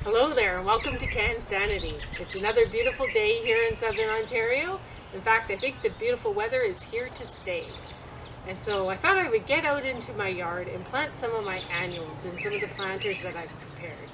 Hello there, and welcome to Cansanity. It's another beautiful day here in Southern Ontario. In fact, I think the beautiful weather is here to stay. And so I thought I would get out into my yard and plant some of my annuals and some of the planters that I've prepared.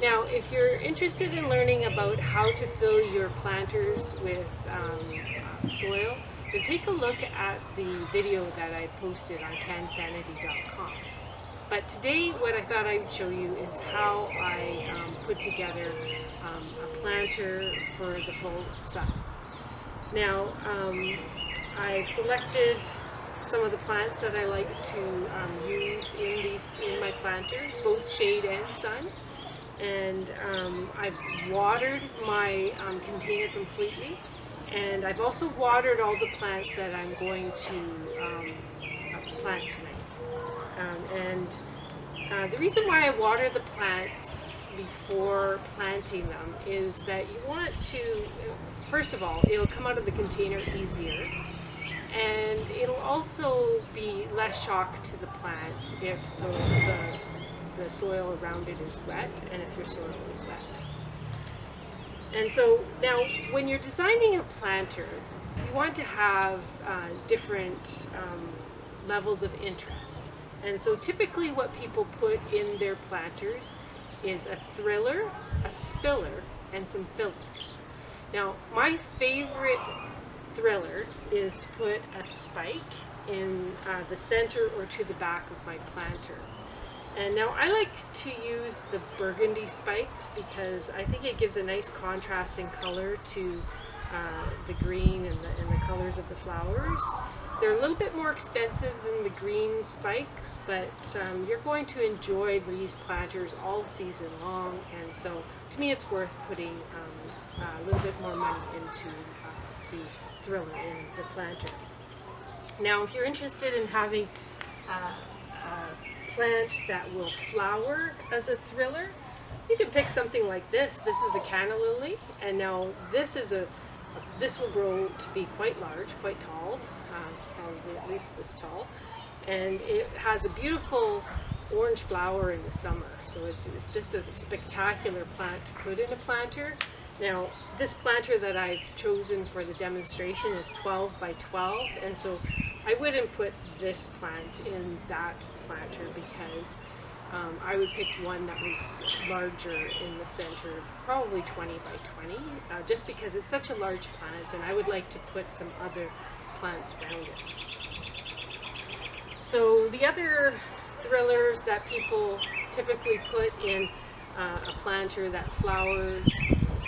Now, if you're interested in learning about how to fill your planters with soil, then take a look at the video that I posted on cansanity.com. But today what I thought I would show you is how I put together a planter for the full sun. Now I've selected some of the plants that I like to use in my planters, both shade and sun. And I've watered my container completely, and I've also watered all the plants that I'm going to plant tonight. The reason why I water the plants before planting them is that you want to, first of all, it'll come out of the container easier, and it'll also be less shock to the plant if the soil around it is wet and if your soil is wet. And so now when you're designing a planter, you want to have different levels of interest. And so typically what people put in their planters is a thriller, a spiller, and some fillers. Now, my favorite thriller is to put a spike in the center or to the back of my planter. And now I like to use the burgundy spikes because I think it gives a nice contrasting color to the green and the colors of the flowers. They're a little bit more expensive than the green spikes, but you're going to enjoy these planters all season long, and so to me it's worth putting a little bit more money into the thriller in the planter. Now, if you're interested in having a plant that will flower as a thriller, you can pick something like this. This is a Calla Lily, and now this will grow to be quite large, quite tall. Probably at least this tall, and it has a beautiful orange flower in the summer, so it's just a spectacular plant to put in a planter. Now, this planter that I've chosen for the demonstration is 12 by 12, and so I wouldn't put this plant in that planter because I would pick one that was larger in the center, probably 20 by 20, just because it's such a large plant, and I would like to put some other plants around it. So the other thrillers that people typically put in a planter that flowers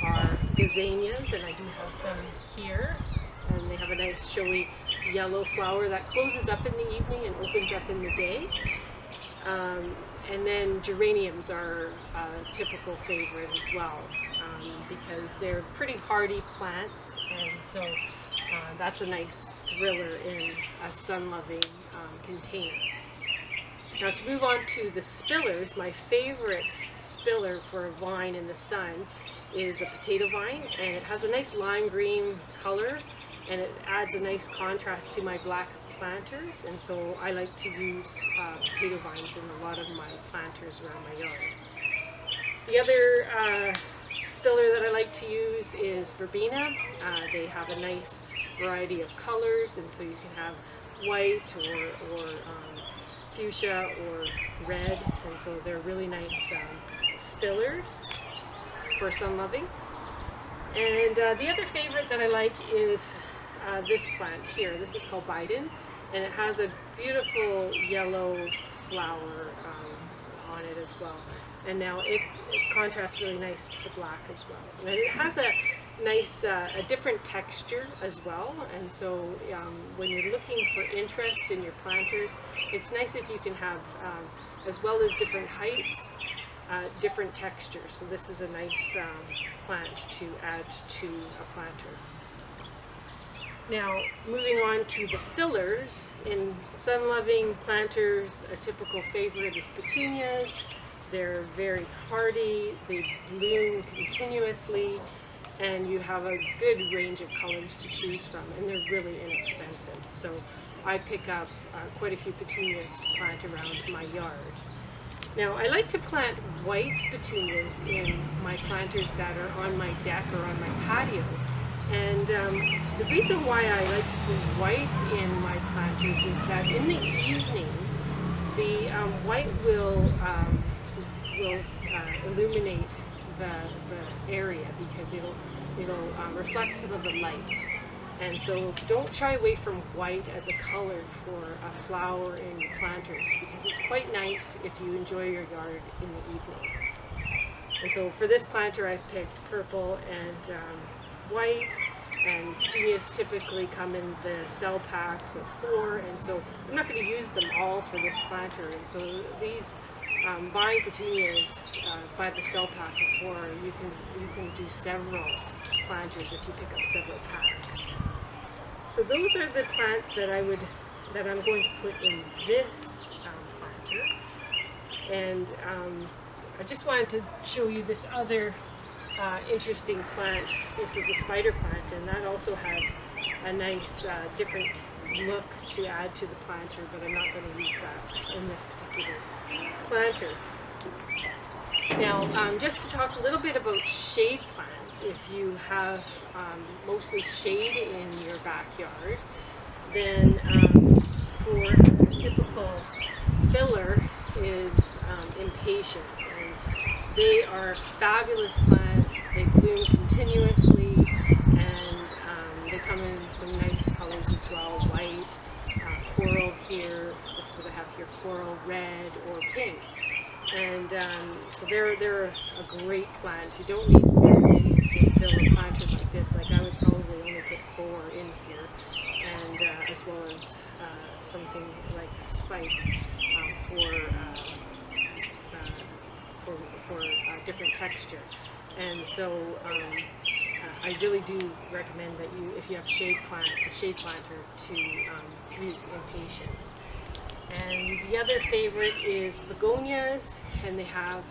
are gazanias, and I do have some here, and they have a nice showy yellow flower that closes up in the evening and opens up in the day. And then geraniums are a typical favorite as well, because they're pretty hardy plants, and so that's a nice thriller in a sun-loving container. Now, to move on to the spillers, my favorite spiller for a vine in the sun is a potato vine, and it has a nice lime green color, and it adds a nice contrast to my black planters, and so I like to use potato vines in a lot of my planters around my yard. The other spiller that I like to use is verbena. They have a nice variety of colors, and so you can have white or fuchsia or red, and so they're really nice spillers for sun loving. And the other favorite that I like is this plant here. This is called Biden, and it has a beautiful yellow flower on it as well. And now it contrasts really nice to the black as well. And it has a nice, a different texture as well. And so when you're looking for interest in your planters, it's nice if you can have, as well as different heights, different textures. So this is a nice plant to add to a planter. Now, moving on to the fillers, in sun-loving planters, a typical favorite is petunias. They're very hardy, they bloom continuously, and you have a good range of colors to choose from, and they're really inexpensive. So I pick up quite a few petunias to plant around my yard. Now, I like to plant white petunias in my planters that are on my deck or on my patio. And the reason why I like to put white in my planters is that in the evening, the white will illuminate the area because it'll reflect some of the light. And so don't shy away from white as a color for a flower in your planters, because it's quite nice if you enjoy your yard in the evening. And so for this planter I've picked purple and white, and petunias typically come in the cell packs of 4, and so I'm not going to use them all for this planter. And so these buying petunias by the cell pack of 4, you can do several planters if you pick up several packs. So those are the plants that I'm going to put in this planter. And I just wanted to show you this other interesting plant. This is a spider plant, and that also has a nice different look to add to the planter, but I'm not going to use that in this particular planter. Now, just to talk a little bit about shade plants, if you have mostly shade in your backyard, then for a typical filler is impatiens. And they are fabulous plants. They bloom continuously, and they come in some nice colors as well: white, coral here. This is what I have here: coral, red, or pink. And so they're a great plant. You don't need very many to fill a planter like this. Like I would probably only put 4 in here, and as well as something like a spike for different texture. And so I really do recommend that you, if you have a shade planter, to use impatiens. And the other favorite is begonias, and they have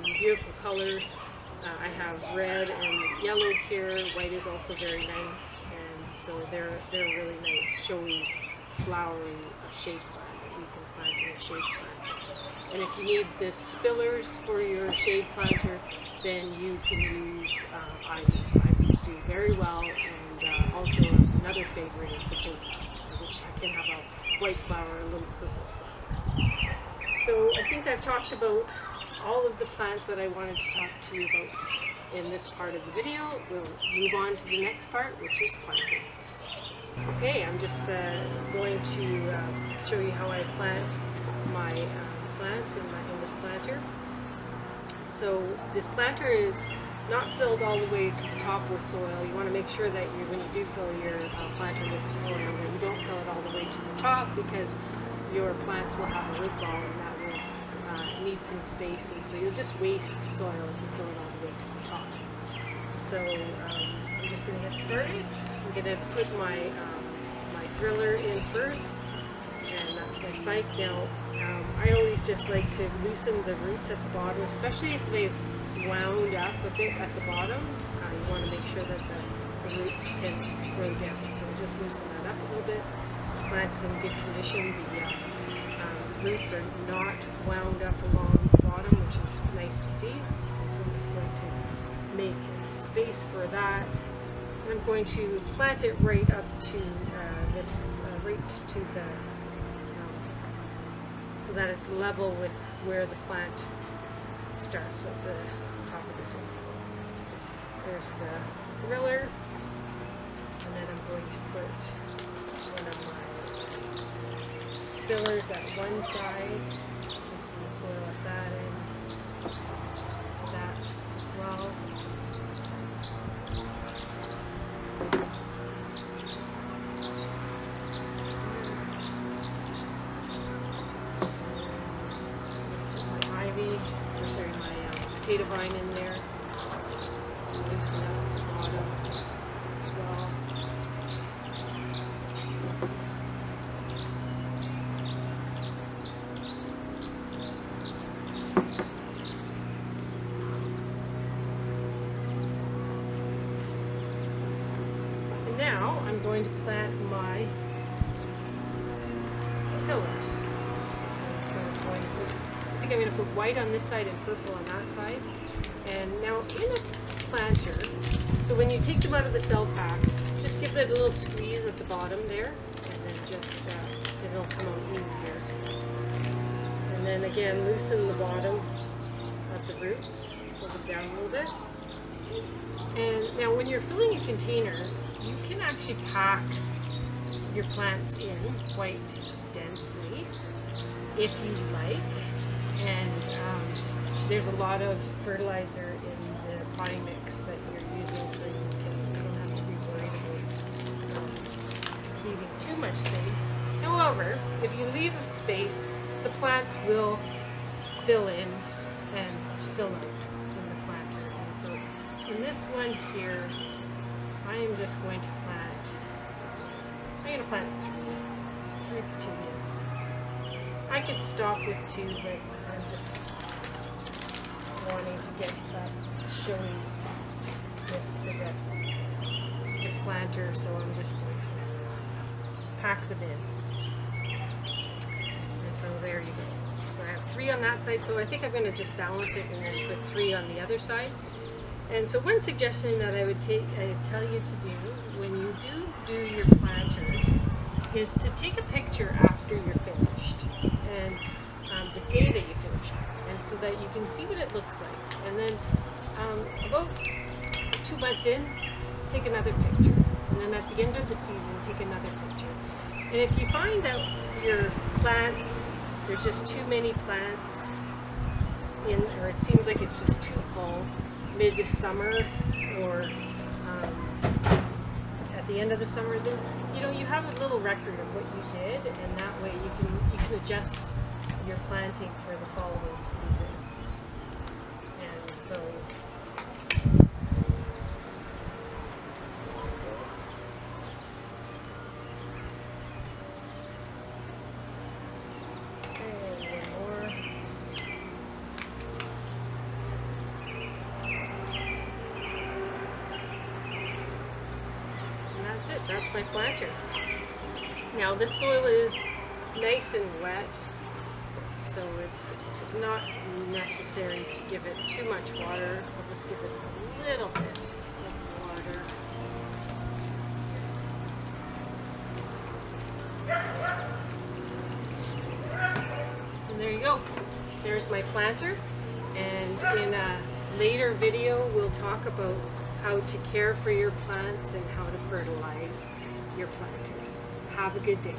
beautiful color. I have red and yellow here. White is also very nice, and so they're really nice, showy, flowery shade plant that you can plant in a shade planter. And if you need the spillers for your shade planter, then you can use ivies. Ivies do very well, and also another favorite is begonia, which can have a white flower, a little purple flower. So I think I've talked about all of the plants that I wanted to talk to you about in this part of the video. We'll move on to the next part, which is planting. Okay, I'm just going to show you how I plant my plants in this planter. So this planter is not filled all the way to the top with soil. You want to make sure that when you do fill your planter with soil, that you don't fill it all the way to the top, because your plants will have a root ball, and that will need some space, and so you'll just waste soil if you fill it all the way to the top. So I'm just going to get started. I'm going to put my thriller in first, and that's my spike. Now, I always just like to loosen the roots at the bottom, especially if they've wound up a bit at the bottom. You want to make sure that the roots can grow down. So just loosen that up a little bit. This plant is in good condition. The roots are not wound up along the bottom, which is nice to see. And so I'm just going to make space for that. And I'm going to plant it right up to right to the, so that it's level with where the plant starts at the top of the soil. So there's the thriller, and then I'm going to put one of my spillers at one side. There's some soil at that end, that as well. My potato vine in there, loosen up the bottom as well. And now I'm going to plant my fillers. And so I'm going to put think I'm going to put white on this side and purple on that side. And now in a planter, so when you take them out of the cell pack, just give it a little squeeze at the bottom there, and then just it'll come out easier. And then again, loosen the bottom of the roots, pull them down a little bit. And now when you're filling a container, you can actually pack your plants in quite densely if you like, and there's a lot of fertilizer in the potting mix that you're using, so you don't have to be worried about leaving too much space. However, if you leave space, the plants will fill in and fill out in the planter. And so in this one here, I am just going to plant, I'm going to plant three petunias. I could stop with 2, but I'm just wanting to get that showiness to the planter, so I'm just going to pack them in. And so there you go. So I have 3 on that side, so I think I'm going to just balance it and then put 3 on the other side. And so one suggestion that I would tell you to do when you do your planters is to take a picture after you're finished, and the day that you finish it, and so that you can see what it looks like. And then about 2 months in, take another picture, and then at the end of the season, take another picture. And if you find that your plants, there's just too many plants in, or it seems like it's just too full mid-summer, or at the end of the summer, then you have a little record of what you did, and that way you can adjust your planting for the following season. And so that's my planter. Now this soil is nice and wet, so it's not necessary to give it too much water. I'll just give it a little bit of water. And there you go. There's my planter, and in a later video we'll talk about how to care for your plants and how to fertilize your planters. Have a good day.